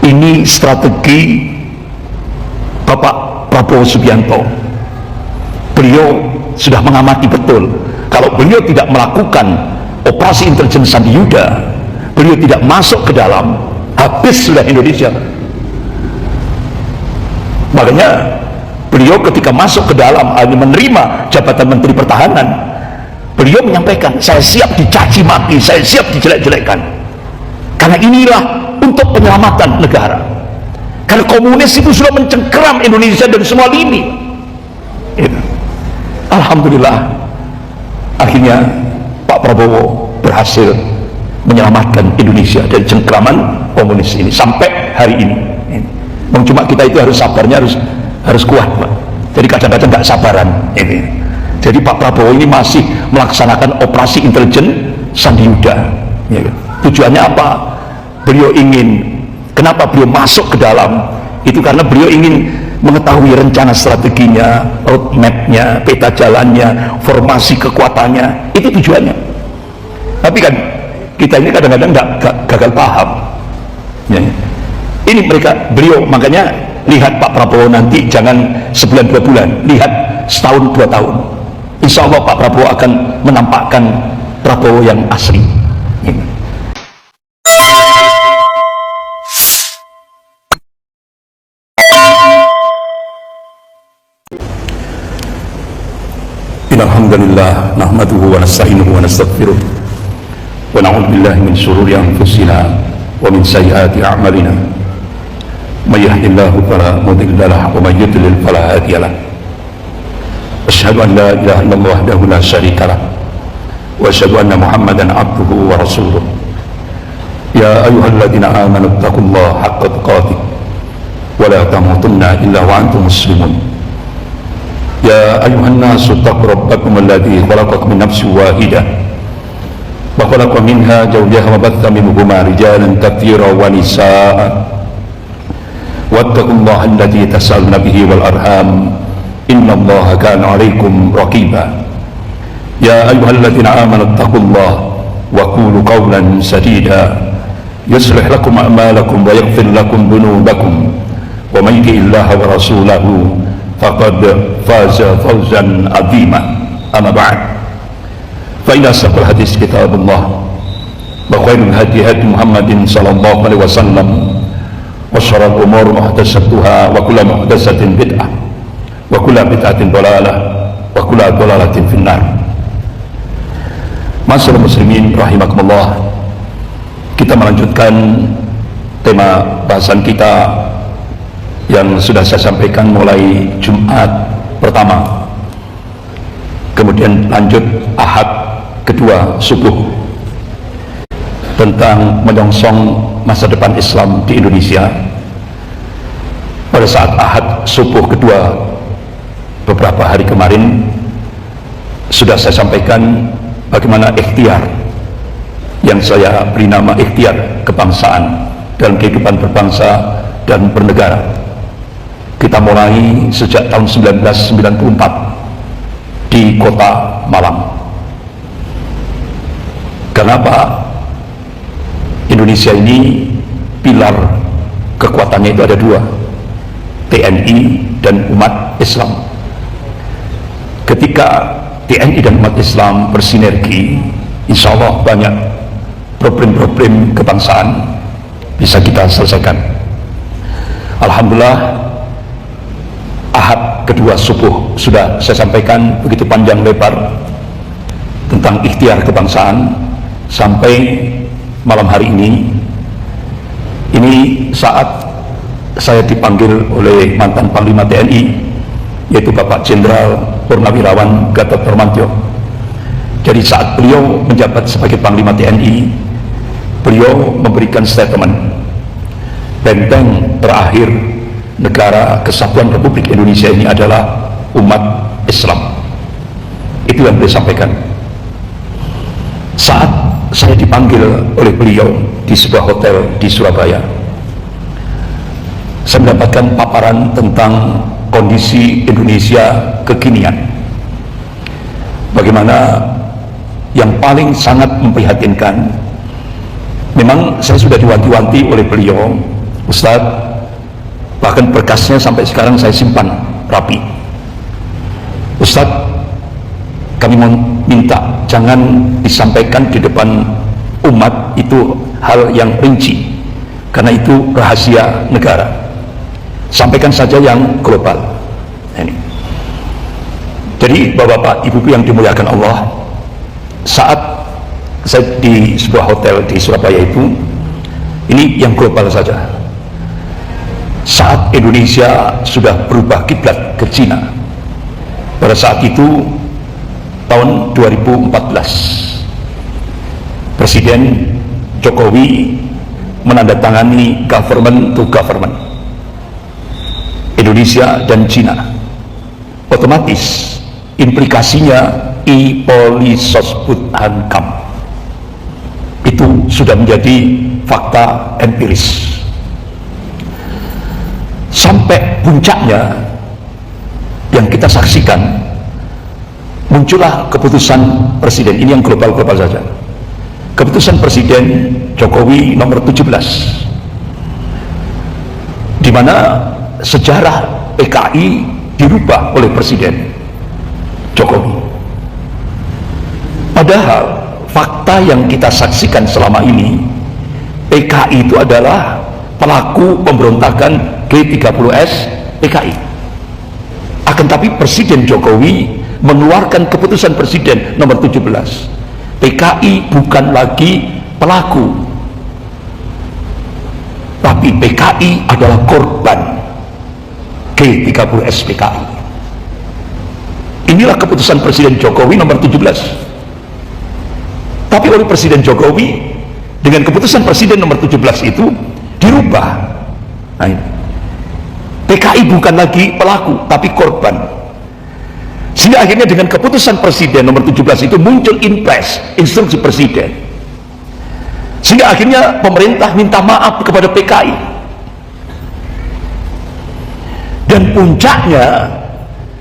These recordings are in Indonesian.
Ini strategi Bapak Prabowo Subianto. Beliau sudah mengamati betul, kalau beliau tidak melakukan operasi intelijen Sandi Yuda, beliau tidak masuk ke dalam, habis sudah Indonesia. Makanya beliau ketika masuk ke dalam, menerima jabatan Menteri Pertahanan, beliau menyampaikan, saya siap dicaci maki, saya siap dijelek-jelekkan, karena inilah untuk penyelamatan negara. Karena komunis itu sudah mencengkeram Indonesia dari semua lini. Alhamdulillah, akhirnya Pak Prabowo berhasil menyelamatkan Indonesia dari cengkraman komunis ini sampai hari ini. Cuma kita itu harus sabarnya, harus kuat, Pak. Jadi kadang-kadang nggak sabaran ini. Jadi Pak Prabowo ini masih melaksanakan operasi intelijen Sandi Yuda. Tujuannya apa? Beliau ingin, kenapa beliau masuk ke dalam? Itu karena beliau ingin mengetahui rencana strateginya, roadmapnya, peta jalannya, formasi kekuatannya. Itu tujuannya. Tapi kan kita ini kadang-kadang gagal paham. Ini beliau, makanya lihat Pak Prabowo nanti jangan sebulan 2 bulan, lihat setahun 2 tahun. Insya Allah Pak Prabowo akan menampakkan Prabowo yang asli. Alhamdulillah, nahmaduhu wa nasta'inuhu wa nastaghfiruh wa na'udzu billahi min shururi anfusina wa min sayyiati a'malina. May yahdihillahu fala mudilla lahu wa may yudlil fala hadiya lahu. Asyhadu an la ilaha illallah wahdahu la syarika lahu wa asyhadu anna Muhammadan abduhu wa rasuluh. Ya ayyuhalladzina amanu taqullaha haqqa tuqatih wa la tamutunna illa wa antum muslimun. Ya ayuhan nasu taqu rabbakum alladhi khalaqakum min nafsin wahidah wa khalaqa minha zawjaha wa batha minhuma rijalan katsiran wa nisaa'a wattaqullaha alladhi tasaaluna bihi wal arham innallaha kana 'alaykum raqiba. Ya ayyuhalladzina amanu taqullaha wa qulu qawlan sadida yuslih lakum a'malakum wa yaghfir lakum dhunubakum wa may yuti'illaha wa rasulahu faqad faza fawzan azima. Amma ba'd, fa inna asdaqal hadis kitabullah wa khairul hadi hadi Muhammadin sallallahu alaihi wasallam wa syarrul umur muhdatsatuha wa kullu muhdatsatin bid'ah wa kullu bid'atin dhalalah wa kullu dhalalatin finnar. Masyaallah muslimin rahimakumullah, kita melanjutkan tema bahasan kita yang sudah saya sampaikan mulai Jumat pertama, kemudian lanjut Ahad kedua subuh, tentang menyongsong masa depan Islam di Indonesia. Pada saat Ahad subuh kedua beberapa hari kemarin sudah saya sampaikan bagaimana ikhtiar yang saya beri nama ikhtiar kebangsaan dalam kehidupan berbangsa dan bernegara. Kita mulai sejak tahun 1994 di kota Malang. Kenapa? Indonesia ini pilar kekuatannya itu ada 2, TNI dan umat Islam. Ketika TNI dan umat Islam bersinergi, insya Allah banyak problem-problem kebangsaan bisa kita selesaikan. Alhamdulillah, Ahad kedua subuh sudah saya sampaikan begitu panjang lebar tentang ikhtiar kebangsaan sampai malam hari ini. Ini saat saya dipanggil oleh mantan Panglima TNI, yaitu Bapak Jenderal Purnawirawan Gatot Nurmantio. Jadi saat beliau menjabat sebagai Panglima TNI, beliau memberikan statement, benteng terakhir negara kesatuan Republik Indonesia ini adalah umat Islam. Itu yang beliau sampaikan. Saat saya dipanggil oleh beliau di sebuah hotel di Surabaya, saya mendapatkan paparan tentang kondisi Indonesia kekinian. Bagaimana yang paling sangat memprihatinkan, memang saya sudah diwanti-wanti oleh beliau Ustaz, bahkan berkasnya sampai sekarang saya simpan rapi. Ustaz, kami mau minta jangan disampaikan di depan umat itu hal yang rinci, karena itu rahasia negara. Sampaikan saja yang global. Ini. Jadi bapak-bapak, ibu-ibu yang dimuliakan Allah, saat saya di sebuah hotel di Surabaya itu, ini yang global saja. Saat Indonesia sudah berubah kiblat ke Cina, pada saat itu tahun 2014, Presiden Jokowi menandatangani government to government Indonesia dan Cina. Otomatis implikasinya I-Polisosbud-Hankam itu sudah menjadi fakta empiris. Sampai puncaknya yang kita saksikan, muncullah keputusan Presiden, ini yang global-global saja, keputusan Presiden Jokowi nomor 17, di mana sejarah PKI dirubah oleh Presiden Jokowi. Padahal fakta yang kita saksikan selama ini, PKI itu adalah pelaku pemberontakan G30S PKI. Akan tapi Presiden Jokowi mengeluarkan keputusan Presiden nomor 17, PKI bukan lagi pelaku, tapi PKI adalah korban G30S PKI. Inilah keputusan Presiden Jokowi nomor 17. Tapi oleh Presiden Jokowi, dengan keputusan Presiden nomor 17 itu dirubah. Nah, ini. PKI bukan lagi pelaku tapi korban, sehingga akhirnya dengan keputusan Presiden nomor 17 itu muncul impres, instruksi Presiden, sehingga akhirnya pemerintah minta maaf kepada PKI, dan puncaknya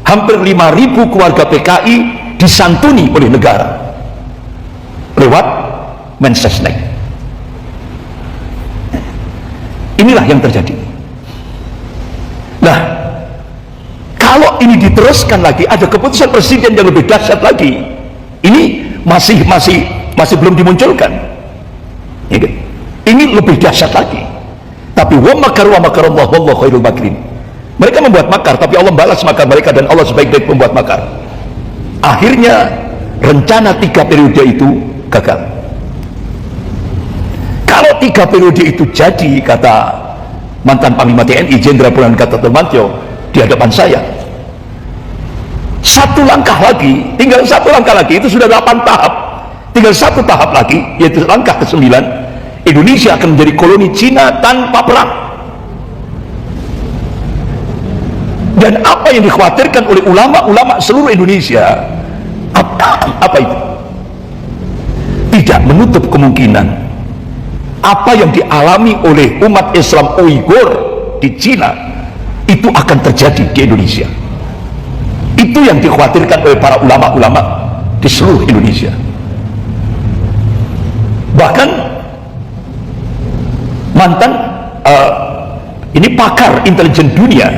hampir 5.000 keluarga PKI disantuni oleh negara lewat Mensesnek. Inilah yang terjadi. Nah, kalau ini diteruskan lagi, ada keputusan Presiden yang lebih dahsyat lagi. Ini masih belum dimunculkan. Ini lebih dahsyat lagi. Tapi wa makaru wa makarallahu wallahu khairul makirin. Mereka membuat makar, tapi Allah balas makar mereka, dan Allah sebaik-baik pembuat makar. Akhirnya rencana 3 periode itu gagal. Kalau 3 periode itu jadi, kata mantan Panglima TNI Jenderal Purnawirawan Gatot Nurmantio di hadapan saya, satu langkah lagi, tinggal satu langkah lagi, itu sudah 8 tahap, tinggal satu tahap lagi, yaitu langkah ke-9, Indonesia akan menjadi koloni Cina tanpa perang. Dan apa yang dikhawatirkan oleh ulama-ulama seluruh Indonesia, apa itu? Tidak menutup kemungkinan apa yang dialami oleh umat Islam Uighur di Cina itu akan terjadi di Indonesia. Itu yang dikhawatirkan oleh para ulama-ulama di seluruh Indonesia. Bahkan mantan ini pakar intelijen dunia,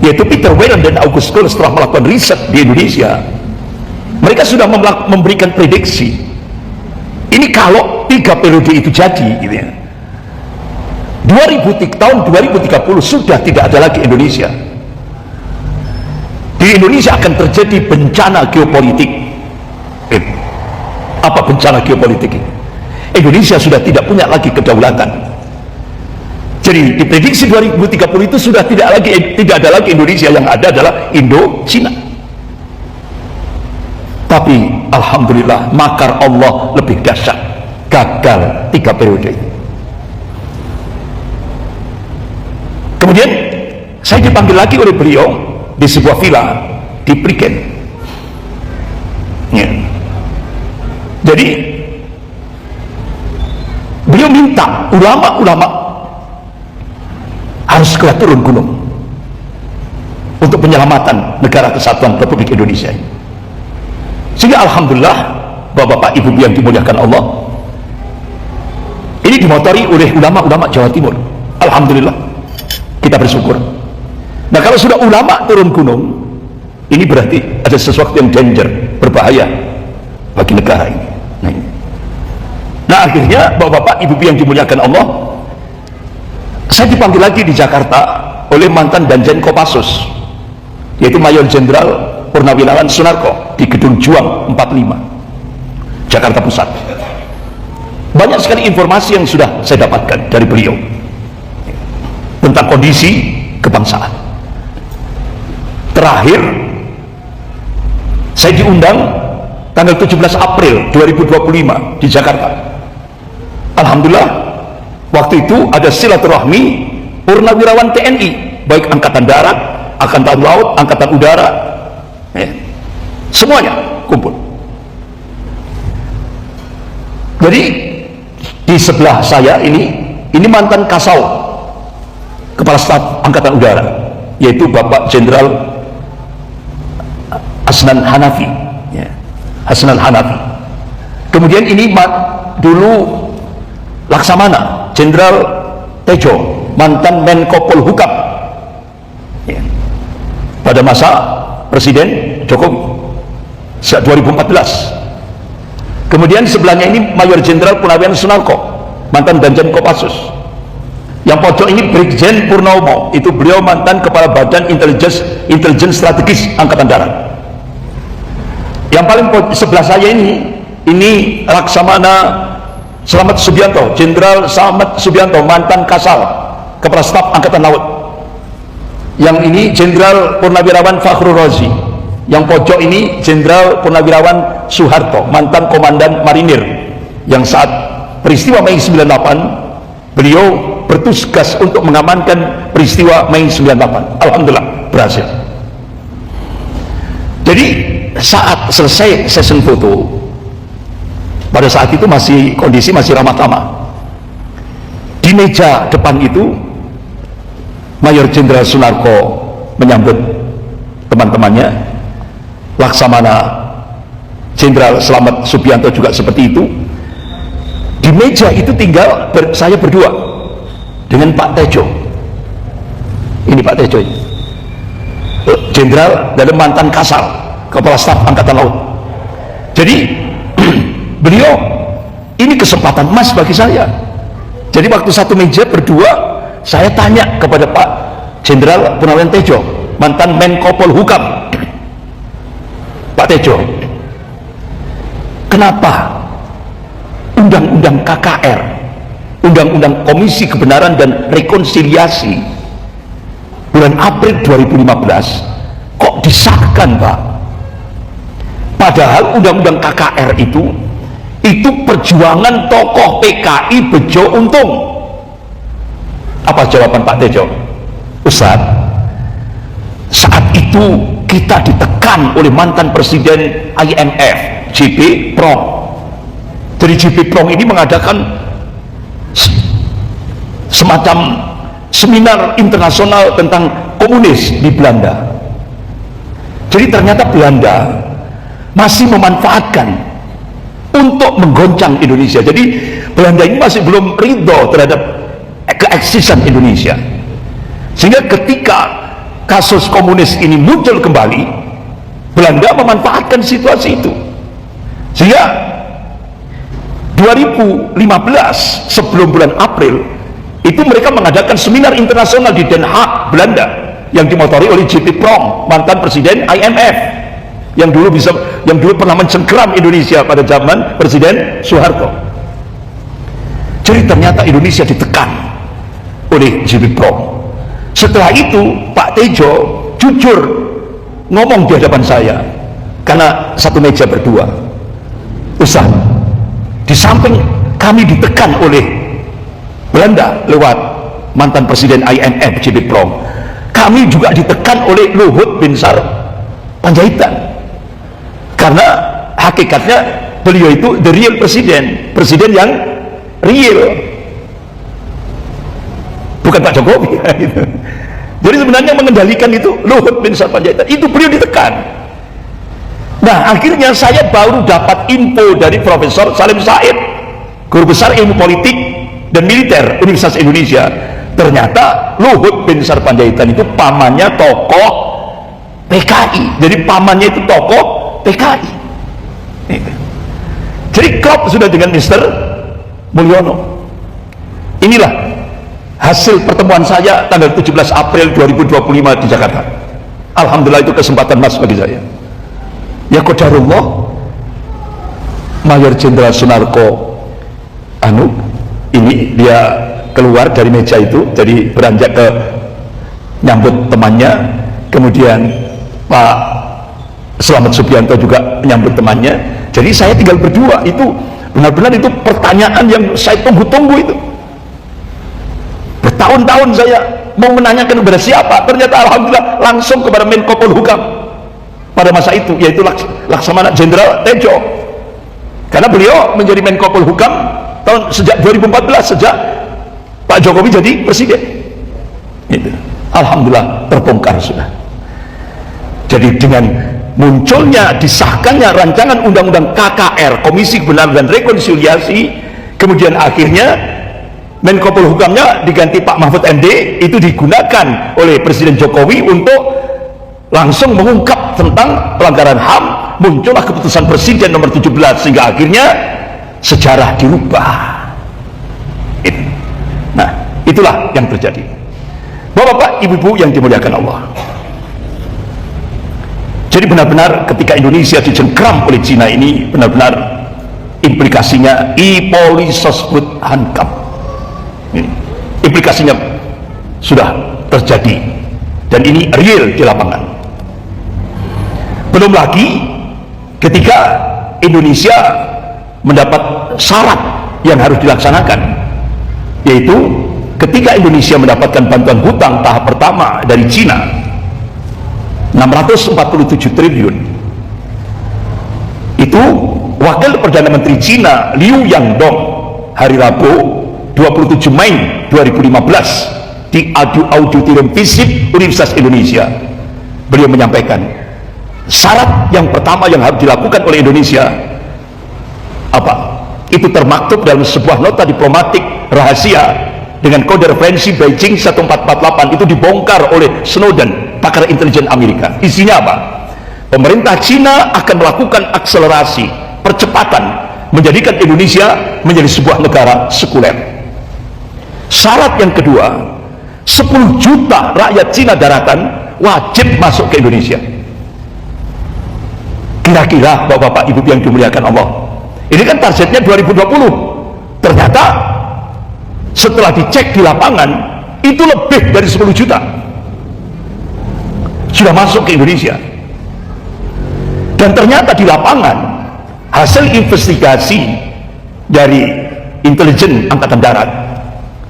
yaitu Peter Whalen dan August Cole, setelah melakukan riset di Indonesia, mereka sudah memberikan prediksi. Ini kalau 3 periode itu jadi, gitu ya, tahun 2030 sudah tidak ada lagi Indonesia. Di Indonesia akan terjadi bencana geopolitik. Apa bencana geopolitik ini? Indonesia sudah tidak punya lagi kedaulatan. Jadi diprediksi 2030 itu sudah tidak ada lagi Indonesia, yang ada adalah Indo-Cina. Tapi alhamdulillah makar Allah lebih dahsyat, gagal 3 periode. Kemudian saya dipanggil lagi oleh beliau di sebuah villa di Prigen ya. Jadi beliau minta ulama-ulama harus segera turun gunung untuk penyelamatan negara kesatuan Republik Indonesia. Sehingga alhamdulillah bapak-bapak ibu yang dimuliakan Allah, ini dimotori oleh ulama-ulama Jawa Timur. Alhamdulillah, kita bersyukur. Nah, kalau sudah ulama turun gunung, ini berarti ada sesuatu yang danger, berbahaya bagi negara ini. Nah, akhirnya bapak-bapak, ibu-ibu yang dimuliakan Allah, saya dipanggil lagi di Jakarta oleh mantan Danjen Kopassus, yaitu Mayor Jenderal Purnawirawan Sunarko, di Gedung Juang 45 Jakarta Pusat. Banyak sekali informasi yang sudah saya dapatkan dari beliau tentang kondisi kebangsaan. Terakhir saya diundang tanggal 17 April 2025 di Jakarta. Alhamdulillah, waktu itu ada silaturahmi purnawirawan TNI, baik Angkatan Darat, Angkatan Laut, Angkatan Udara, semuanya kumpul. Jadi di sebelah saya ini mantan Kasau, Kepala Staf Angkatan Udara, yaitu Bapak Jenderal Hasnan Hanafi, Hasnan Hanafi. Kemudian ini dulu Laksamana Jenderal Tejo, mantan Menko Polhukam, pada masa Presiden Jokowi sejak 2014. Kemudian sebelahnya ini Mayor Jenderal Purnawirawan Sunarko, mantan Danjen Kopassus. Yang pojok ini Brigjen Purnomo, itu beliau mantan Kepala Badan Intelijen Strategis Angkatan Darat. Yang paling sebelah saya ini Laksamana Slamet Subianto, Jenderal Slamet Subianto, mantan Kasal, Kepala Staf Angkatan Laut. Yang ini Jenderal Purnawirawan Fakhrul Razi. Yang pojok ini Jenderal Purnawirawan Soeharto, mantan Komandan Marinir, yang saat peristiwa Mei 98 beliau bertugas untuk mengamankan peristiwa Mei 98. Alhamdulillah berhasil. Jadi saat selesai session foto, pada saat itu kondisi masih ramah tamah. Di meja depan itu Mayor Jenderal Sunarko menyambut teman-temannya, Laksamana Jenderal Slamet Subianto juga seperti itu. Di meja itu tinggal saya berdua dengan Pak Tejo. Ini Pak Tejo ini, Jenderal dan mantan Kasal, Kepala Staf Angkatan Laut. Jadi beliau ini kesempatan emas bagi saya. Jadi waktu satu meja berdua, saya tanya kepada Pak Jenderal Purnawirawan Tejo, mantan Menko Polhukam, Pak Tejo, kenapa Undang-Undang KKR, Undang-Undang Komisi Kebenaran dan Rekonsiliasi bulan April 2015 kok disahkan, Pak? Padahal Undang-Undang KKR itu perjuangan tokoh PKI Bejo Untung. Apa jawaban Pak Tejo? Ustaz, saat itu kita ditekan oleh mantan Presiden IMF JP Prong. Jadi JP Prong ini mengadakan semacam seminar internasional tentang komunis di Belanda. Jadi ternyata Belanda masih memanfaatkan untuk menggoncang Indonesia. Jadi Belanda ini masih belum ridho terhadap keeksisan Indonesia, sehingga ketika kasus komunis ini muncul kembali, Belanda memanfaatkan situasi itu, sehingga 2015 sebelum bulan April itu mereka mengadakan seminar internasional di Den Haag, Belanda, yang dimotori oleh JP Prong, mantan Presiden IMF, yang dulu pernah mencengkeram Indonesia pada zaman Presiden Soeharto. Jadi ternyata Indonesia ditekan oleh JP Prong. Setelah itu Pak Tejo jujur ngomong di hadapan saya, karena satu meja berdua, Ustaz, di samping kami ditekan oleh Belanda lewat mantan Presiden IMF JP Prong, kami juga ditekan oleh Luhut Binsar Panjaitan, karena hakikatnya beliau itu the real presiden yang real, bukan Pak Jokowi. Jadi sebenarnya mengendalikan itu Luhut Binsar Panjaitan, itu beliau ditekan. Nah, akhirnya saya baru dapat info dari Profesor Salim Said, Guru Besar Ilmu Politik dan Militer Universitas Indonesia, ternyata Luhut bin Sarpanjaitan itu pamannya tokoh PKI. Jadi pamannya itu tokoh PKI. Jadi klop sudah dengan Mr. Mulyono. Inilah hasil pertemuan saya tanggal 17 April 2025 di Jakarta. Alhamdulillah, itu kesempatan emas bagi saya. Ya qadarullah, Mayor Jenderal Sunarko ini dia keluar dari meja itu, jadi beranjak ke nyambut temannya, kemudian Pak Slamet Subianto juga menyambut temannya. Jadi saya tinggal berdua. Itu benar-benar itu pertanyaan yang saya tunggu-tunggu itu. Bertahun-tahun saya mau menanyakan kepada siapa, ternyata alhamdulillah langsung kepada Menko Polhukam pada masa itu, yaitu Laksamana Jenderal Tejo. Karena beliau menjadi Menko Polhukam sejak 2014, sejak Pak Jokowi jadi presiden. Gitu. Alhamdulillah terbongkar sudah. Jadi dengan munculnya, disahkannya rancangan undang-undang KKR, Komisi Kebenaran dan Rekonsiliasi, kemudian akhirnya Menko Polhukamnya diganti Pak Mahfud MD, itu digunakan oleh Presiden Jokowi untuk langsung mengungkap tentang pelanggaran HAM. Muncullah keputusan Presiden nomor 17, sehingga akhirnya sejarah dirubah. Nah, itulah yang terjadi. Bapak-bapak, ibu-ibu yang dimuliakan Allah. Jadi benar-benar ketika Indonesia dicengkram oleh Cina ini, benar-benar implikasinya ipolisosbud hankam. Implikasinya sudah terjadi, dan ini real di lapangan. Belum lagi ketika Indonesia mendapat syarat yang harus dilaksanakan, yaitu ketika Indonesia mendapatkan bantuan hutang tahap pertama dari Cina 647 triliun. Itu Wakil Perdana Menteri Cina Liu Yangdong hari Rabu 27 Mei 2015 di auditorium FISIP Universitas Indonesia, beliau menyampaikan syarat yang pertama yang harus dilakukan oleh Indonesia apa? Itu termaktub dalam sebuah nota diplomatik rahasia dengan kode referensi Beijing 1448, itu dibongkar oleh Snowden, pakar intelijen Amerika. Isinya apa? Pemerintah Cina akan melakukan akselerasi, percepatan menjadikan Indonesia menjadi sebuah negara sekuler. Syarat yang kedua, 10 juta rakyat Cina daratan wajib masuk ke Indonesia. Kira-kira bapak-bapak ibu yang dimuliakan Allah, ini kan targetnya 2020. Ternyata setelah dicek di lapangan, itu lebih dari 10 juta sudah masuk ke Indonesia. Dan ternyata di lapangan, hasil investigasi dari intelijen Angkatan Darat,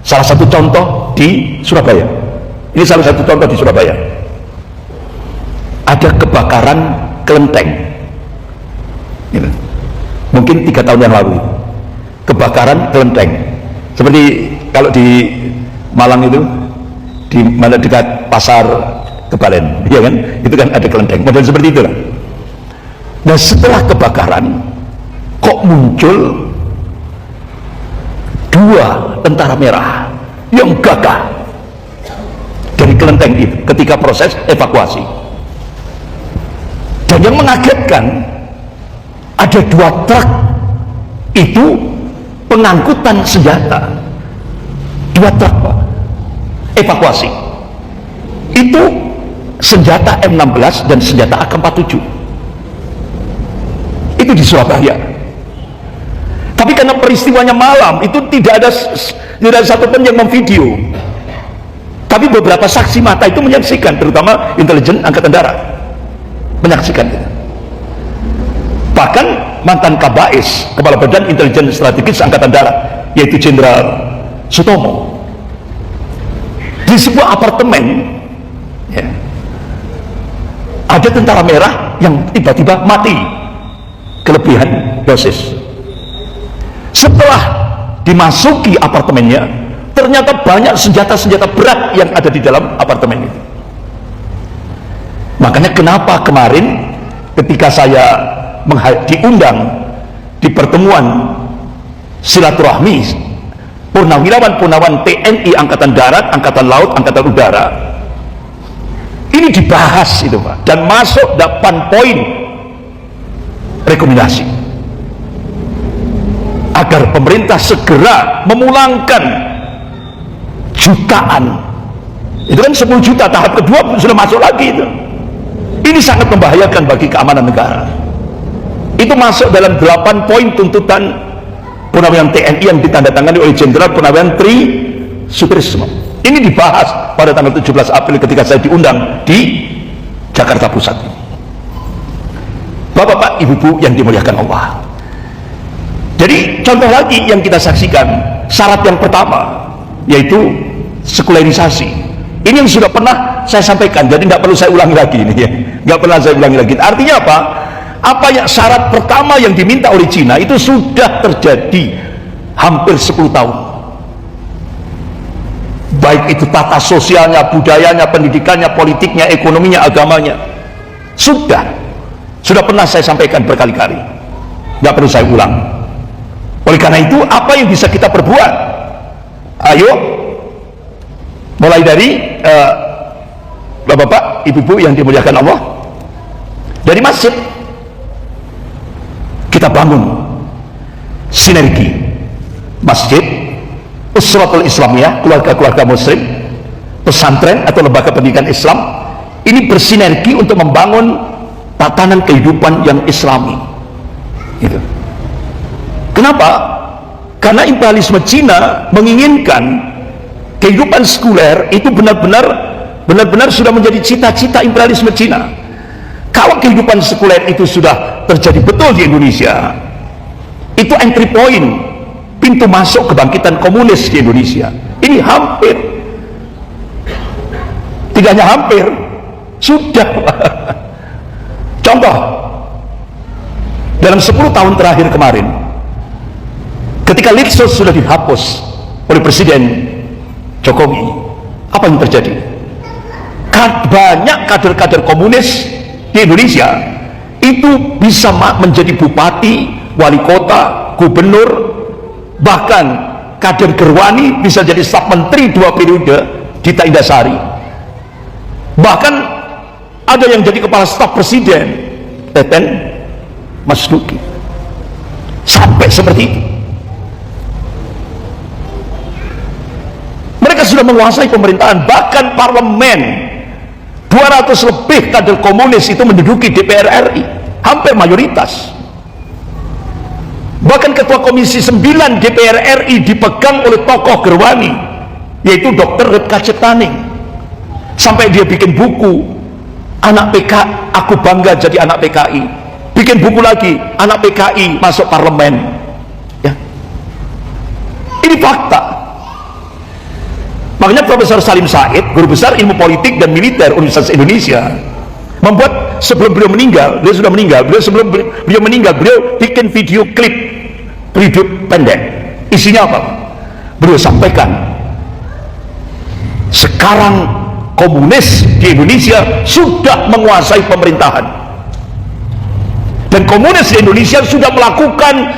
salah satu contoh di Surabaya, ini salah satu contoh di Surabaya, ada kebakaran kelenteng. Mungkin 3 tahun yang lalu, kebakaran kelenteng. Seperti kalau di Malang itu, di mana dekat pasar Kebalen, ya kan? Itu kan ada kelenteng, model seperti itu lah. Nah, setelah kebakaran, kok muncul 2 tentara merah yang gagah dari kelenteng itu ketika proses evakuasi. Dan yang mengagetkan, ada 2 truk itu pengangkutan senjata, 2 truk Pak, evakuasi. Itu senjata M16 dan senjata AK-47. Itu di Surabaya. Tapi karena peristiwanya malam, itu tidak ada satupun yang memvideo. Tapi beberapa saksi mata itu menyaksikan, terutama intelijen Angkatan Darat menyaksikan itu. Bahkan mantan Kabais, Kepala Badan Intelijen Strategis Angkatan Darat, yaitu Jenderal Sutomo, di sebuah apartemen ya, ada tentara merah yang tiba-tiba mati kelebihan dosis. Setelah dimasuki apartemennya, ternyata banyak senjata-senjata berat yang ada di dalam apartemen itu. Makanya kenapa kemarin ketika saya diundang di pertemuan silaturahmi purnawirawan TNI, Angkatan Darat, Angkatan Laut, Angkatan Udara. Ini dibahas itu Pak, dan masuk 8 poin rekomendasi agar pemerintah segera memulangkan jutaan. Itu kan 10 juta, tahap kedua sudah masuk lagi itu. Ini sangat membahayakan bagi keamanan negara. Itu masuk dalam 8 poin tuntutan Purnawirawan TNI yang ditandatangani oleh Jenderal Purnawirawan Tri Sutrisno. Ini dibahas pada tanggal 17 April ketika saya diundang di Jakarta Pusat. Bapak-bapak, ibu-ibu yang dimuliakan Allah. Jadi contoh lagi yang kita saksikan, syarat yang pertama yaitu sekularisasi. Ini yang sudah pernah saya sampaikan, jadi tidak perlu saya ulangi lagi ini ya. Nggak pernah saya ulangi lagi. Artinya apa? Apa yang syarat pertama yang diminta oleh Cina itu sudah terjadi hampir 10 tahun. Baik itu tata sosialnya, budayanya, pendidikannya, politiknya, ekonominya, agamanya, sudah pernah saya sampaikan berkali-kali, nggak perlu saya ulang. Oleh karena itu, apa yang bisa kita perbuat? Ayo, mulai dari bapak-bapak, ibu-ibu yang dimuliakan Allah, dari masjid kita bangun sinergi masjid, usratul Islamiyah, keluarga-keluarga muslim, pesantren atau lembaga pendidikan Islam, ini bersinergi untuk membangun tatanan kehidupan yang islami gitu. Kenapa? Karena imperialisme Cina menginginkan kehidupan sekuler itu benar-benar sudah menjadi cita-cita imperialisme Cina. Kalau kehidupan sekuler itu sudah terjadi betul di Indonesia, itu entry point, pintu masuk kebangkitan komunis di Indonesia. Ini hampir, tidak hanya hampir, sudah. Contoh, dalam 10 tahun terakhir kemarin, ketika Litsos sudah dihapus oleh Presiden Jokowi, apa yang terjadi? Banyak kader-kader komunis di Indonesia itu bisa menjadi bupati, wali kota, gubernur, bahkan kader Gerwani bisa jadi staf menteri 2 periode di Indasari. Bahkan ada yang jadi kepala staf presiden, Teten Mas Duki, sampai seperti itu. Mereka sudah menguasai pemerintahan, bahkan parlemen. 200 lebih kader komunis itu menduduki DPR RI, hampir mayoritas. Bahkan ketua komisi 9 DPR RI dipegang oleh tokoh Gerwani, yaitu Dr. Ripka Ciptaning. Sampai dia bikin buku, anak PK, aku bangga jadi anak PKI. Bikin buku lagi, anak PKI masuk parlemen ya. Ini fakta. Makanya Profesor Salim Said, guru besar ilmu politik dan militer Universitas Indonesia, membuat, sebelum beliau meninggal, sebelum beliau meninggal, beliau bikin video klip pendek. Isinya apa? Beliau sampaikan, sekarang komunis di Indonesia sudah menguasai pemerintahan, dan komunis di Indonesia sudah melakukan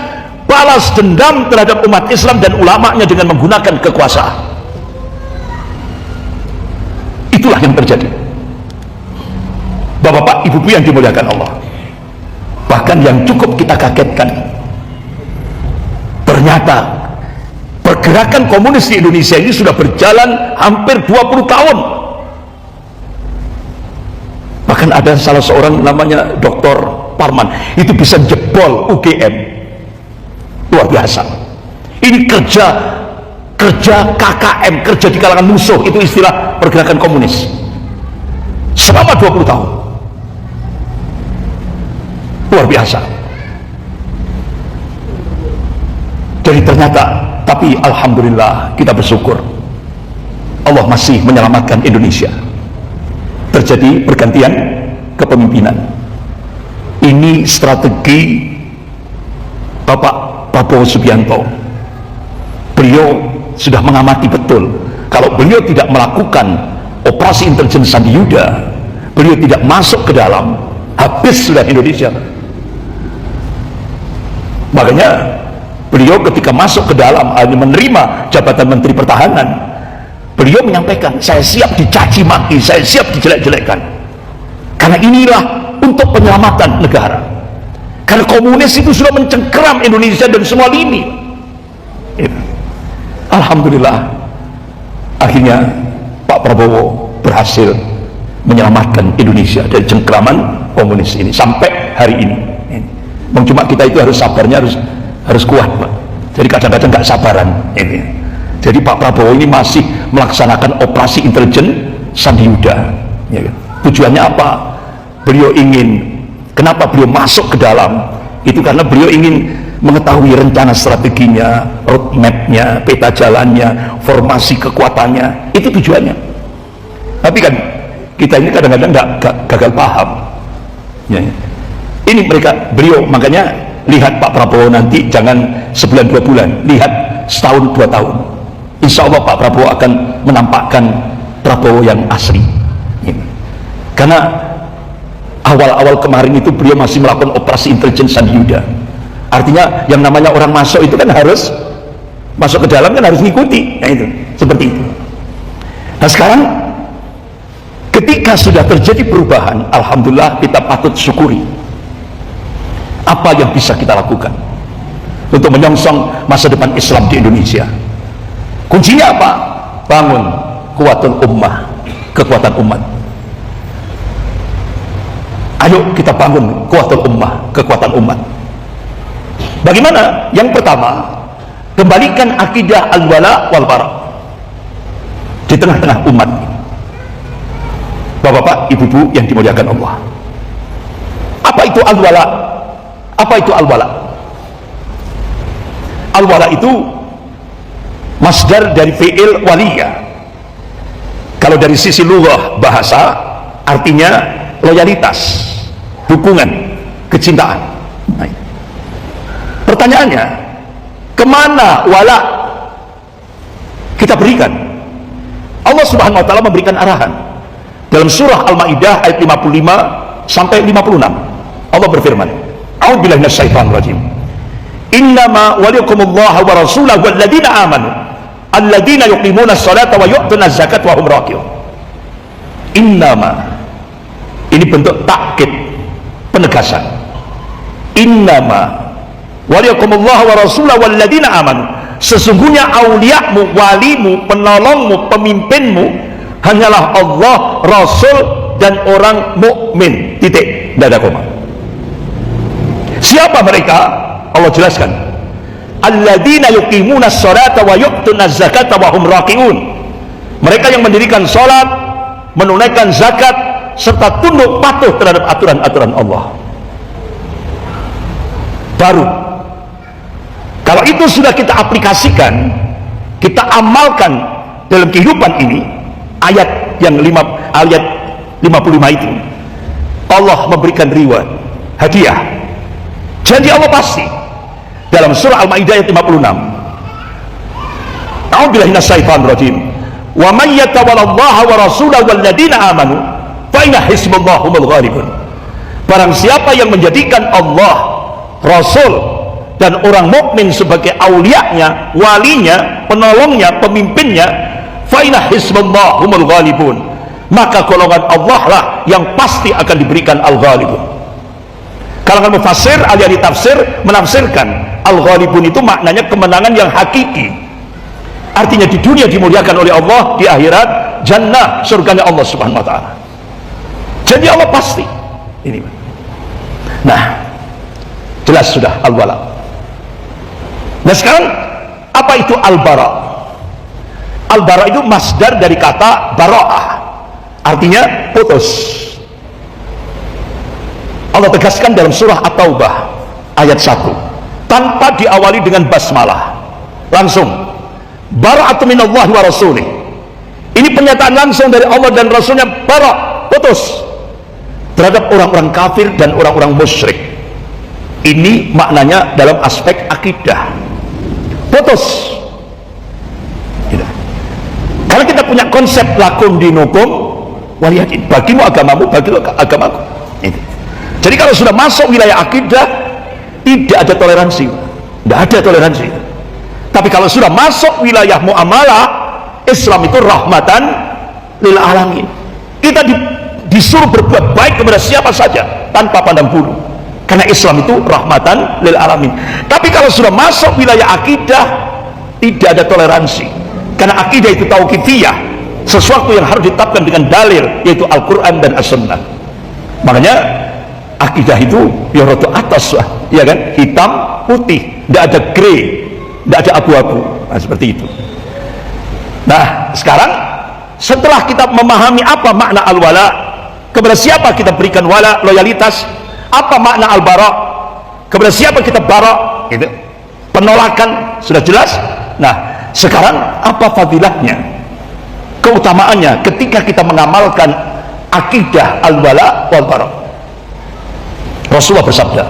balas dendam terhadap umat Islam dan ulamanya dengan menggunakan kekuasaan. Itulah yang terjadi. Bapak-bapak, ibu-ibu yang dimuliakan Allah. Bahkan yang cukup kita kagetkan, ternyata pergerakan komunis di Indonesia ini sudah berjalan hampir 20 tahun. Bahkan ada salah seorang namanya Dr. Parman, itu bisa jebol UGM. Luar biasa. Ini kerja KKM, kerja di kalangan musuh, itu istilah pergerakan komunis selama 20 tahun. Luar biasa. Jadi ternyata, tapi alhamdulillah kita bersyukur Allah masih menyelamatkan Indonesia. Terjadi pergantian kepemimpinan. Ini strategi Bapak Prabowo Subianto. Beliau sudah mengamati betul, kalau beliau tidak melakukan operasi intelijen Sandi Yuda, beliau tidak masuk ke dalam, habis sudah Indonesia. Makanya Beliau ketika masuk ke dalam menerima jabatan Menteri Pertahanan, beliau menyampaikan, saya siap dicaci maki, saya siap dijelek-jelekkan, karena inilah untuk penyelamatan negara, karena komunis itu sudah mencengkeram Indonesia dan semua lini. Alhamdulillah, akhirnya Pak Prabowo berhasil menyelamatkan Indonesia dari cengkeraman komunis ini sampai hari ini. Cuma kita itu harus sabarnya, harus kuat, Pak. Jadi kadang-kadang nggak sabaran ini. Jadi Pak Prabowo ini masih melaksanakan operasi intelijen Sandi-Yuda, ya kan? Tujuannya apa? Beliau ingin, kenapa beliau masuk ke dalam itu, karena beliau ingin mengetahui rencana strateginya, roadmapnya, peta jalannya, formasi kekuatannya. Itu tujuannya. Tapi kan kita ini kadang-kadang nggak gagal paham, ya. Ini beliau makanya lihat Pak Prabowo nanti jangan sebulan 2 bulan, lihat setahun 2 tahun. Insya Allah Pak Prabowo akan menampakkan Prabowo yang asli. Karena awal-awal kemarin itu beliau masih melakukan operasi intelijen Sandi-Yuda. Artinya yang namanya orang masuk itu kan harus masuk ke dalam, kan harus ngikuti, ya itu, seperti itu. Nah sekarang ketika sudah terjadi perubahan, alhamdulillah kita patut syukuri. Apa yang bisa kita lakukan untuk menyongsong masa depan Islam di Indonesia? Kuncinya apa? Bangun kuatul ummah, kekuatan umat. Ayo kita bangun kuatul ummah, kekuatan umat. Bagaimana? Yang pertama, kembalikan akidah al-wala wal bara di tengah-tengah umat. Bapak-bapak, ibu-ibu yang dimuliakan Allah. Apa itu al-wala? Apa itu al-wala? Al-wala itu masdar dari fi'il waliyah. Kalau dari sisi lughah bahasa, artinya loyalitas, dukungan, kecintaan. Nah, pertanyaannya, kemana wala kita berikan? Allah Subhanahu wa ta'ala memberikan arahan dalam surah Al-Maidah ayat 55 sampai 56. Allah berfirman, a'udzubillahi minasyaitonir rajim, innama waliyukumullahu wa rasulahu walladzina amanu alladzina yuqimuna sholata wa yu'tuna zakata wa hum raki'un. Innama, ini bentuk takkid, penegasan. Innama waliyukumullahu wa rasulahu walladzina amanu, sesungguhnya auliamu, walimu, penolongmu, pemimpinmu hanyalah Allah, Rasul, dan orang mukmin. Titik, tidak ada koma. Siapa mereka? Allah jelaskan, alladzina yuqimuna sholata wa yu'tuna zakata wa hum raki'un. Mereka yang mendirikan sholat, menunaikan zakat, serta tunduk patuh terhadap aturan-aturan Allah. Baru kalau itu sudah kita aplikasikan, kita amalkan dalam kehidupan ini, ayat yang 55 itu, Allah memberikan reward, hadiah, janji Allah pasti. Dalam surah Al-Maidah ayat 56, a'udzubillahi minasyaitonir rajim, wa may yatawallallaha wa rasulahu walladzina amanu fa inna hizballahi humul ghalibun. Barang siapa yang menjadikan Allah, Rasul, dan orang mukmin sebagai aulianya, walinya, penolongnya, pemimpinnya, fa inna hizballahi humul ghalibun, maka golongan Allah lah yang pasti akan diberikan al-ghalibun. Kalangan mufassir, ahli tafsir menafsirkan al-ghalibun itu maknanya kemenangan yang hakiki. Artinya di dunia dimuliakan oleh Allah, di akhirat jannah, surganya Allah Subhanahu wa ta'ala. Jadi Allah pasti ini. Nah, jelas sudah al-wala. Nah sekarang apa itu al-bara? Al-bara itu masdar dari kata bara'ah, artinya putus. Allah tegaskan dalam surah At-Taubah ayat 1 tanpa diawali dengan basmalah, langsung bara'atu minallahi wa rasulih. Ini pernyataan langsung dari Allah dan Rasulnya, bara', putus terhadap orang-orang kafir dan orang-orang musyrik. Ini maknanya dalam aspek akidah, putus. Karena kita punya konsep lakum dinukum waliyadin, bagimu agamamu, bagimu agamaku. Jadi kalau sudah masuk wilayah akidah, tidak ada toleransi. Tidak ada toleransi. Tapi kalau sudah masuk wilayah muamalah, Islam itu rahmatan lil alamin. Kita disuruh berbuat baik kepada siapa saja tanpa pandang bulu, karena Islam itu rahmatan lil alamin. Tapi kalau sudah masuk wilayah akidah, tidak ada toleransi, karena akidah itu tauqifiyah, sesuatu yang harus ditetapkan dengan dalil, yaitu Al-Quran dan As-Sunnah. Makanya akidah itu ya roto atas, ya kan, hitam putih, tidak ada grey, tidak ada abu-abu. Nah, seperti itu. Nah, sekarang setelah kita memahami apa makna al-wala, kepada siapa kita berikan wala, loyalitas, apa makna al-bara, kepada siapa kita bara, gitu. Penolakan sudah jelas. Nah, sekarang apa fadilahnya, keutamaannya ketika kita mengamalkan akidah al-wala wal bara. Rasulullah bersabda,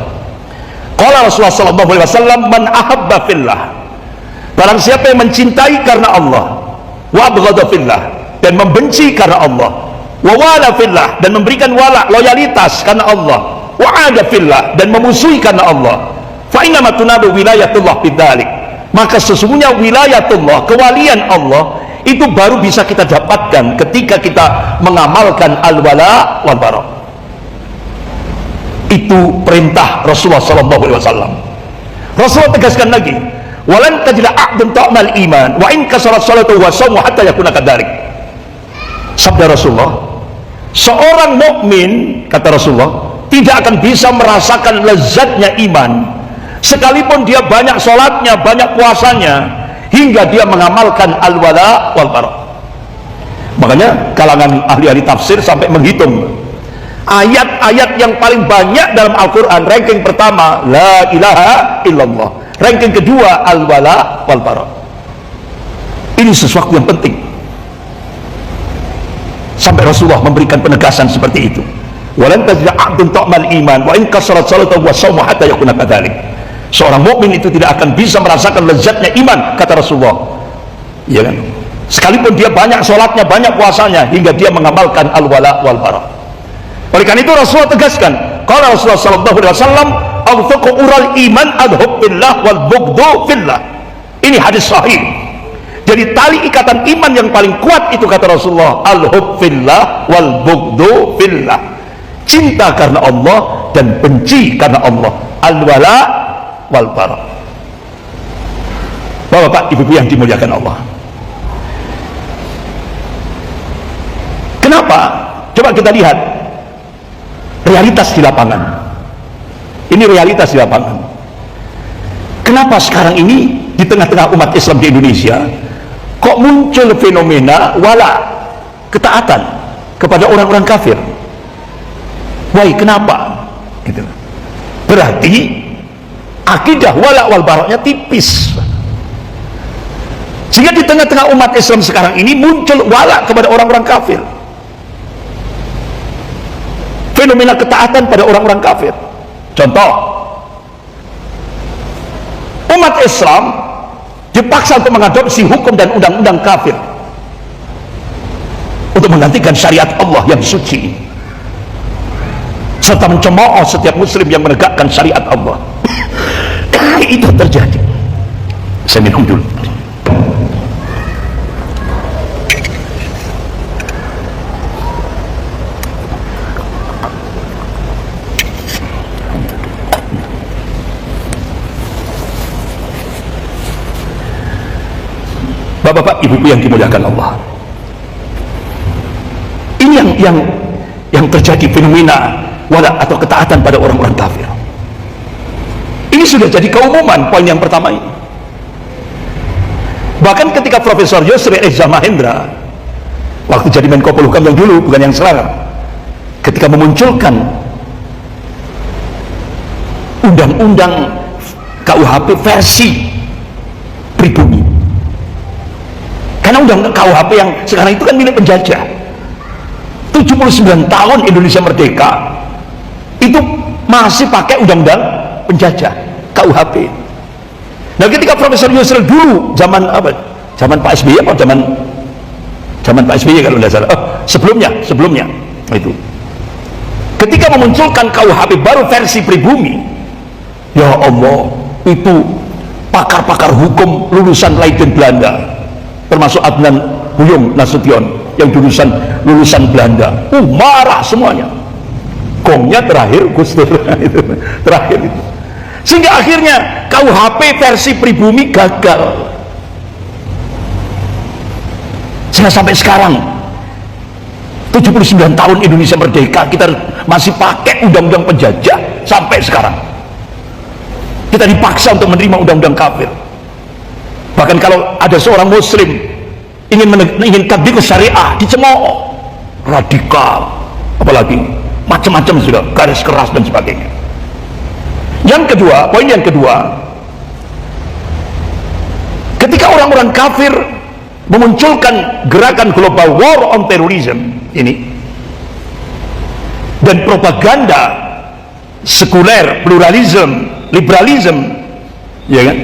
qala Rasulullah sallallahu alaihi wasallam, man ahabba fillah, barang siapa yang mencintai karena Allah, wa abghadha fillah, dan membenci karena Allah, wa wala fillah, dan memberikan wala, loyalitas karena Allah, wa ada fillah, dan memusuhi karena Allah, fa innama tunadu wilayatullah bidzalik, maka sesungguhnya wilayatullah, kewalian Allah itu baru bisa kita dapatkan ketika kita mengamalkan al-wala wal bara. Itu perintah Rasulullah sallallahu alaihi wasallam. Rasulullah tegaskan lagi, walan tajida a'dun ta'mal iman wa in kasarat salatu wa shaumu hatta yakuna kadzalik. Sabda Rasulullah, seorang mukmin, kata Rasulullah, tidak akan bisa merasakan lezatnya iman sekalipun dia banyak sholatnya, banyak puasanya, hingga dia mengamalkan al-wala wal bara. Makanya kalangan ahli-ahli tafsir sampai menghitung ayat-ayat yang paling banyak dalam Al-Quran. Ranking pertama la ilaha illallah, ranking kedua al-wala wal bara. Ini sesuatu yang penting, sampai Rasulullah memberikan penegasan seperti itu. Walan tajida a'dun ta'mal iman wa in kasarat salatu wa shaumu hatta yakuna kadzalik. Seorang mukmin itu tidak akan bisa merasakan lezatnya iman, kata Rasulullah, ya kan, sekalipun dia banyak sholatnya, banyak puasanya, hingga dia mengamalkan al-wala wal bara. Oleh karena itu Rasulullah tegaskan, kalau Rasulullah sallallahu alaihi wasallam, awthaqu ural iman adhubbillah wal bughdu fillah. Ini hadis sahih. Jadi tali ikatan iman yang paling kuat itu, kata Rasulullah, al-hub fillah wal bughdu fillah, cinta karena Allah dan benci karena Allah, al-wala wal bara. Bapak ibu yang dimuliakan Allah, kenapa? Coba kita lihat realitas di lapangan. Ini realitas di lapangan. Kenapa sekarang ini di tengah-tengah umat Islam di Indonesia kok muncul fenomena wala, ketaatan kepada orang-orang kafir? Why, kenapa? Gitu. Berarti akidah wala wal baraknya tipis, sehingga di tengah-tengah umat Islam sekarang ini muncul wala kepada orang-orang kafir, fenomena ketaatan pada orang-orang kafir. Contoh, umat Islam dipaksa untuk mengadopsi hukum dan undang-undang kafir untuk menggantikan syariat Allah yang suci, serta mencemooh setiap muslim yang menegakkan syariat Allah. Itu terjadi. Saya minum dulu. Bapak-bapak, ibu-ibu yang dimuliakan Allah, ini yang terjadi fenomena wala atau ketaatan pada orang-orang kafir. Ini sudah jadi keumuman. Poin yang pertama ini, bahkan ketika Profesor Yusril Iza Mahendra waktu jadi Menko Polhukam yang dulu, bukan yang sekarang, ketika memunculkan undang-undang KUHP versi pribumi, karena undang-undang KUHP yang sekarang itu kan milik penjajah. 79 tahun Indonesia merdeka itu masih pakai undang-undang penjajah KUHP. Nah, ketika Profesor Yusril dulu zaman apa? Zaman Pak SBY apa zaman Pak SBY kalau tidak salah. Sebelumnya itu. Ketika memunculkan KUHP baru versi pribumi, ya Allah, itu pakar-pakar hukum lulusan Leiden Belanda, termasuk Adnan Buyung Nasution yang lulusan Belanda. Marah semuanya. Gongnya terakhir Gus Dur terakhir itu. Sehingga akhirnya KUHP versi pribumi gagal. Sehingga sampai sekarang 79 tahun Indonesia merdeka, kita masih pakai undang-undang penjajah sampai sekarang. Kita dipaksa untuk menerima undang-undang kafir. Bahkan kalau ada seorang muslim ingin tatbik syariah, dicemooh, radikal, apalagi macam-macam sudah, garis keras dan sebagainya. Yang kedua, poin yang kedua, ketika orang-orang kafir memunculkan gerakan global war on terrorism ini dan propaganda sekuler, pluralisme, liberalisme, ya kan,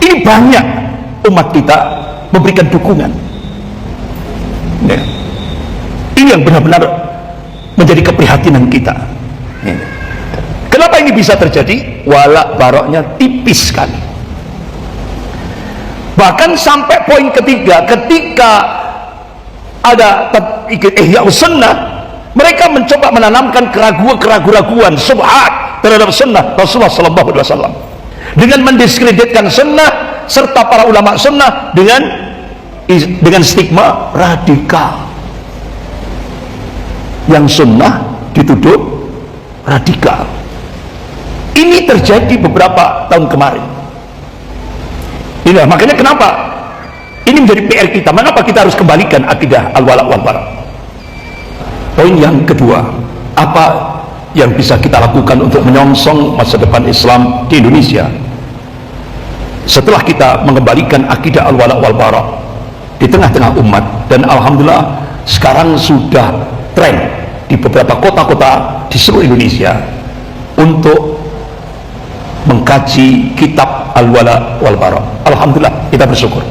ini banyak umat kita memberikan dukungan, ya. Ini yang benar-benar menjadi keprihatinan kita, ya. Kenapa ini bisa terjadi? Walak baroknya tipis sekali. Bahkan sampai poin ketiga, ketika ada Ihya Sunnah, mereka mencoba menanamkan keraguan-keraguan, subhat terhadap sunnah Rasulullah SAW dengan mendiskreditkan sunnah serta para ulama sunnah dengan stigma radikal. Yang sunnah dituduh radikal. Ini terjadi beberapa tahun kemarin. Inilah makanya kenapa ini menjadi PR kita. Mengapa kita harus kembalikan akidah al-wala wal bara. Poin yang kedua, apa yang bisa kita lakukan untuk menyongsong masa depan Islam di Indonesia setelah kita mengembalikan akidah al-wala wal bara di tengah-tengah umat? Dan alhamdulillah sekarang sudah tren di beberapa kota-kota di seluruh Indonesia untuk mengkaji kitab al-wala wal bara. Alhamdulillah, kita bersyukur.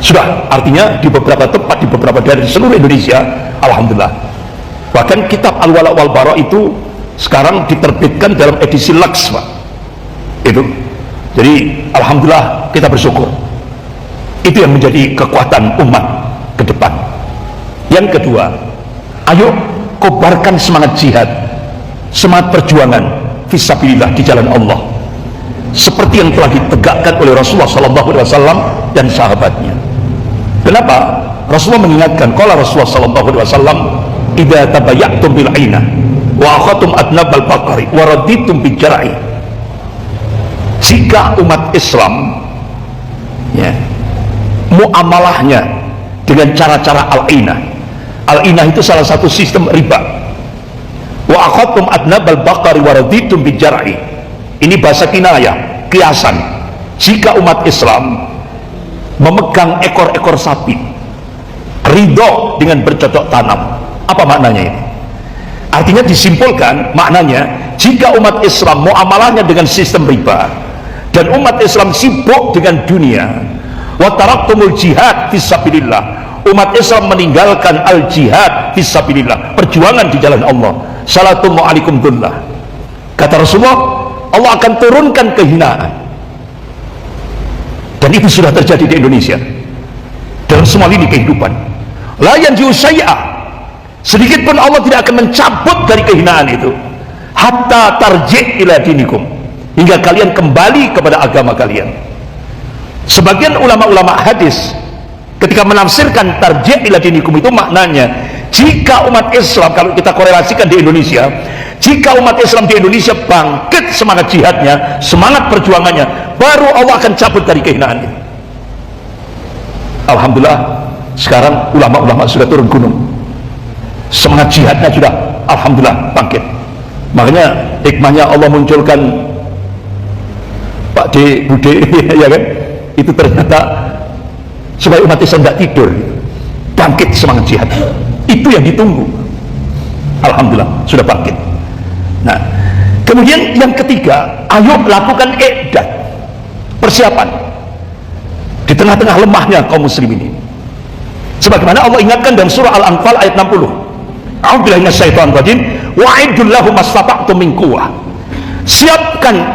Sudah, artinya di beberapa tempat, di beberapa daerah di seluruh Indonesia, alhamdulillah. Bahkan kitab al-wala wal bara itu sekarang diterbitkan dalam edisi Lux, Pak. Itu. Jadi alhamdulillah kita bersyukur. Itu yang menjadi kekuatan umat ke depan. Yang kedua, ayo kobarkan semangat jihad, semangat perjuangan fisabilillah di jalan Allah, seperti yang telah ditegakkan oleh Rasulullah SAW dan sahabatnya. Kenapa? Rasulullah mengingatkan, qala Rasulullah SAW, idza tabayya'tum bil aina wa akhatum adnabal baqari wa raditum bil jar'i. Jika umat Islam, ya, muamalahnya dengan cara-cara al-ainah. Al-ainah itu salah satu sistem riba. Wa akhatum adnabal baqari wa raditum bil jar'i. Ini bahasa kinayah, kiasan. Jika umat Islam memegang ekor-ekor sapi, ridho dengan bercocok tanam, apa maknanya ini? Artinya disimpulkan maknanya, jika umat Islam muamalahnya dengan sistem riba dan umat Islam sibuk dengan dunia, wa taraktumul jihad fisabilillah, umat Islam meninggalkan al jihad fisabilillah, perjuangan di jalan Allah, salatum alaikum dullah, kata Rasulullah, Allah akan turunkan kehinaan. Dan itu sudah terjadi di Indonesia dalam semua lini kehidupan. La yanju syai'ah, sedikit pun Allah tidak akan mencabut dari kehinaan itu, hatta tarji' ila dinikum, hingga kalian kembali kepada agama kalian. Sebagian ulama-ulama hadis ketika menafsirkan tarji' ila dinikum itu maknanya, jika umat Islam, kalau kita korelasikan di Indonesia, jika umat Islam di Indonesia bangkit semangat jihadnya, semangat perjuangannya, baru Allah akan cabut dari kehinaan itu. Alhamdulillah sekarang ulama-ulama sudah turun gunung, semangat jihadnya sudah alhamdulillah bangkit. Makanya hikmahnya Allah munculkan Pak D, Bude ya kan, itu ternyata supaya umat Islam tidak tidur, bangkit semangat jihad. Itu yang ditunggu. Alhamdulillah sudah bangkit. Nah, kemudian yang ketiga, ayo lakukan i'dad, persiapan di tengah-tengah lemahnya kaum muslimin ini. Sebagaimana Allah ingatkan dalam surah Al-Anfal ayat 60, a'udzubillahi minasyaitonir rajim, wa'idul lahum mastata'tum min quwwah, siapkan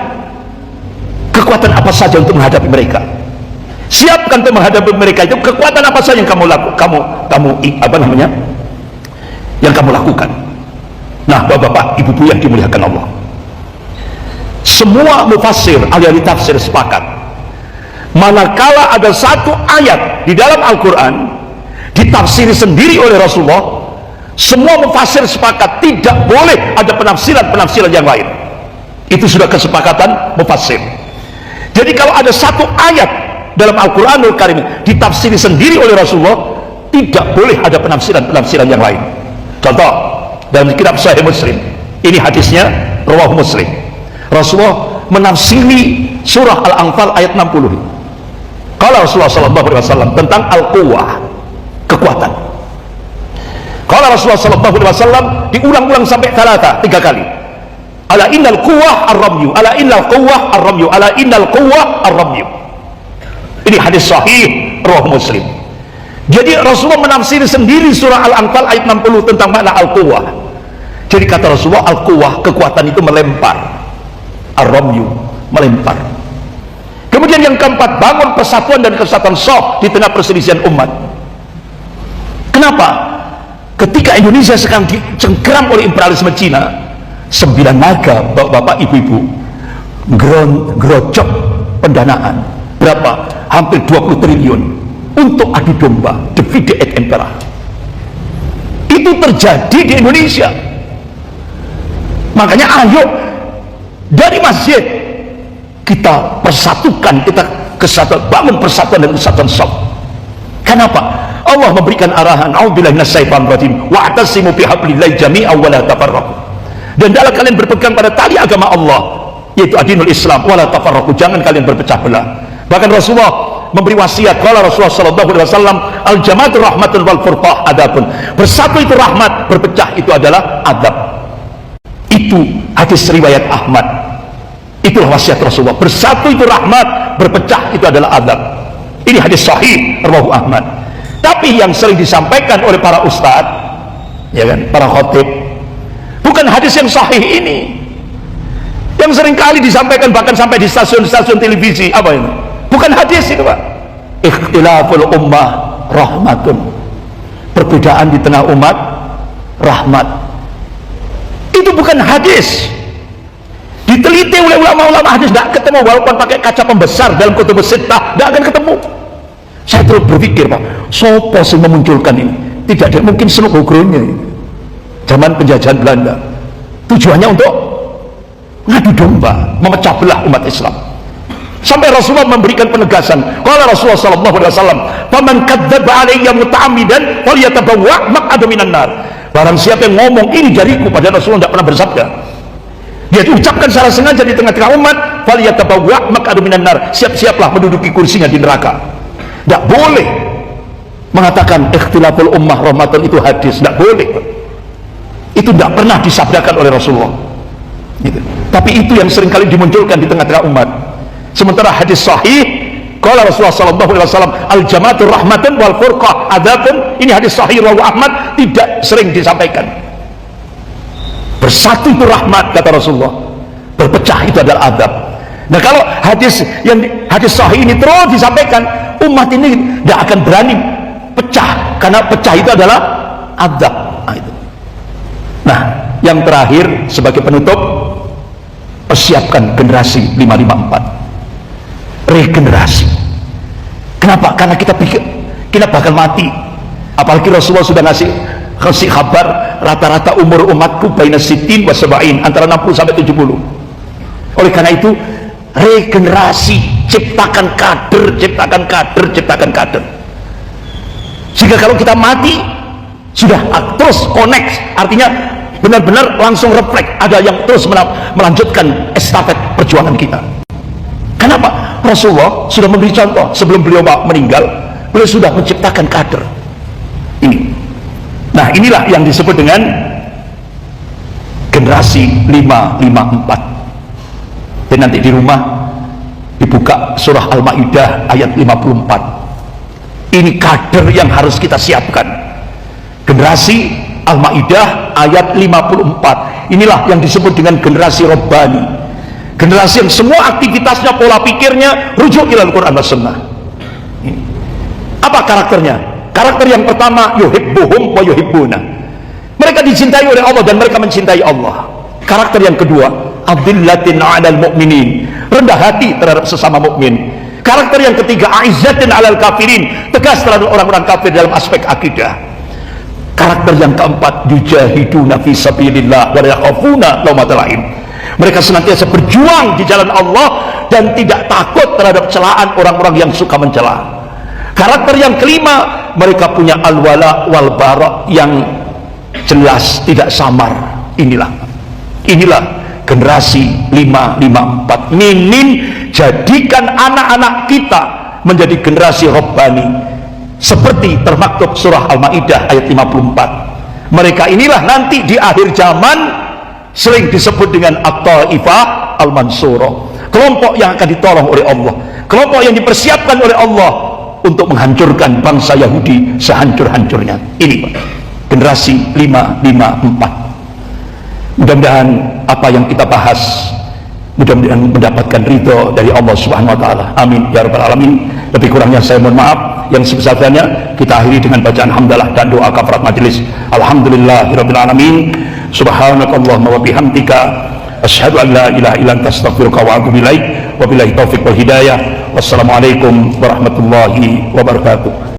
Kekuatan apa saja untuk menghadapi mereka. Siapkan untuk menghadapi mereka itu kekuatan apa saja yang yang kamu lakukan. Nah, bapak-bapak, ibu-ibu yang dimuliakan Allah, semua mufassir, ahli tafsir sepakat, manakala ada satu ayat di dalam Al-Quran ditafsiri sendiri oleh Rasulullah, semua mufassir sepakat tidak boleh ada penafsiran yang lain. Itu sudah kesepakatan mufassir. Jadi kalau ada satu ayat dalam Al-Quranul Karim ditafsiri sendiri oleh Rasulullah, tidak boleh ada penafsiran yang lain. Contoh dalam kitab Sahih Muslim, ini hadisnya rawahu Muslim, Rasulullah menafsiri surah Al-Anfal ayat 60. Kalau Rasulullah SAW tentang Al-Quwah, kekuatan, kalau Rasulullah SAW diulang-ulang sampai 3 kali, ala innal quwwah ar-ramyu, ala innal quwwah ar-ramyu, ala innal quwwah ar-ramyu. Ini hadis sahih rawahu Muslim. Jadi Rasulullah menafsiri sendiri surah Al-Anfal ayat 60 tentang makna Al-Quwwah. Jadi kata Rasulullah, Al-Quwwah, kekuatan itu melempar, ar-ramyu, melempar. Kemudian yang keempat, bangun persatuan dan kesatuan shaf di tengah perselisihan umat. Kenapa? Ketika Indonesia sekarang dicengkeram oleh imperialisme Cina, 9 naga, bapak-bapak, ibu-ibu, gerocok pendanaan berapa? Hampir 20 triliun untuk adu domba, divide et impera. Itu terjadi di Indonesia. Makanya ayo dari masjid kita persatukan, kita kesatuan, bangun persatuan dan kesatuan shaf. Kenapa? Allah memberikan arahan, a'udzubillahi minasyaitonir rajim, wa'tasimu bihablillahi jami'an wa la tafarraqu. Dan dalam kalian berpegang pada tali agama Allah, yaitu adinul Islam, wa la tafarraqu, jangan kalian berpecah belah. Bahkan Rasulullah memberi wasiat, kalau Rasulullah SAW, al-jama'atu rahmatun wal furqah adabun, bersatu itu rahmat, berpecah itu adalah adab. Itu hadis riwayat Ahmad. Itulah wasiat Rasulullah, bersatu itu rahmat, berpecah itu adalah adab. Ini hadis sahih rawahu Ahmad. Tapi yang sering disampaikan oleh para ustadz, ya kan, para khotib, bukan hadis yang sahih ini. Yang sering kali disampaikan bahkan sampai di stasiun-stasiun televisi, apa ini? Bukan hadis itu, Pak. Ikhtilaful ummah rahmatun, perbedaan di tengah umat rahmat. Itu bukan hadis. Diteliti oleh ulama-ulama hadis, tidak ketemu, walaupun pakai kaca pembesar dalam kutubus sittah, tidak akan ketemu. Saya terus berpikir, Pak, sopo sih memunculkan ini? Tidak ada, mungkin seluk beluknya zaman penjajahan Belanda, tujuannya untuk ngadu domba, memecah belah umat Islam. Sampai Rasulullah memberikan penegasan, kalau Rasulullah SAW, faman kadzdzaba alayya muta'ammidan falyatabawwa' maq'adahu minan nar. Barang siapa yang ngomong ini dariku, padahal Rasulullah tidak pernah bersabda, dia diucapkan secara sengaja di tengah-tengah umat, falyatabawwa' maq'adahu minan nar, siap-siaplah menduduki kursinya di neraka. Tidak boleh mengatakan ikhtilaful ummah rahmatun itu hadis, tidak boleh. Itu tidak pernah disabdakan oleh Rasulullah gitu. Tapi itu yang seringkali dimunculkan di tengah-tengah umat. Sementara hadis sahih, kalau Rasulullah SAW, al-jama'atu rahmatun wal furqah adabun, ini hadis sahih rawahu Ahmad, tidak sering disampaikan. Bersatu itu rahmat, kata Rasulullah, berpecah itu adalah adab. Nah, kalau hadis sahih ini terus disampaikan, umat ini tidak akan berani pecah, karena pecah itu adalah adab. Nah, yang terakhir sebagai penutup, persiapkan generasi 554, regenerasi. Kenapa? Karena kita pikir kita bakal mati. Apalagi Rasulullah sudah ngasih kabar, rata-rata umur umatku baina sittin wa sab'in, antara 60 sampai 70. Oleh karena itu, regenerasi, ciptakan kader, ciptakan kader, ciptakan kader. Sehingga kalau kita mati sudah terus connect, artinya benar-benar langsung refleks, ada yang terus melanjutkan estafet perjuangan kita. Kenapa? Rasulullah sudah memberi contoh, sebelum beliau meninggal, beliau sudah menciptakan kader ini. Nah, inilah yang disebut dengan generasi 554. Dan nanti di rumah dibuka surah Al-Maidah ayat 54. Ini kader yang harus kita siapkan. Generasi Al-Maidah ayat 54. Inilah yang disebut dengan generasi Rabbani, Generasi yang semua aktivitasnya, pola pikirnya rujuk ilal Quran was sunnah. Apa karakternya? Karakter yang pertama, yuhibbuhum wa yuhibbuna. Mereka dicintai oleh Allah dan mereka mencintai Allah. Karakter yang kedua, adillatin 'alal mu'minin, rendah hati terhadap sesama mukmin. Karakter yang ketiga, aizzatin 'alal kafirin, tegas terhadap orang-orang kafir dalam aspek akidah. Karakter yang keempat, yujahiduna fi sabilillah wa la yakhafuna laumata laim. Mereka senantiasa berjuang di jalan Allah dan tidak takut terhadap celaan orang-orang yang suka mencela. Karakter yang kelima, mereka punya al-wala wal bara yang jelas, tidak samar. Inilah generasi 554. Minim, jadikan anak-anak kita menjadi generasi Rabbani seperti termaktub surah Al-Maidah ayat 54. Mereka inilah nanti di akhir zaman sering disebut dengan At-Taifah Al-Mansurah, kelompok yang akan ditolong oleh Allah, kelompok yang dipersiapkan oleh Allah untuk menghancurkan bangsa Yahudi sehancur-hancurnya. Ini Pak, generasi 554. Mudah-mudahan apa yang kita bahas mudah-mudahan mendapatkan ridho dari Allah Subhanahu wa taala. Amin ya rabbal alamin. Lebih kurangnya saya mohon maaf. Yang sebesar-besarnya kita akhiri dengan bacaan hamdalah dan doa kafarat majelis. Alhamdulillahirabbil alamin. Subhanakallahumma wa bihamdika asyhadu an la ilaha illa anta astaghfiruka wa atubu ilaik. Wabillahi taufik wal hidayah. Wassalamualaikum warahmatullahi wabarakatuh.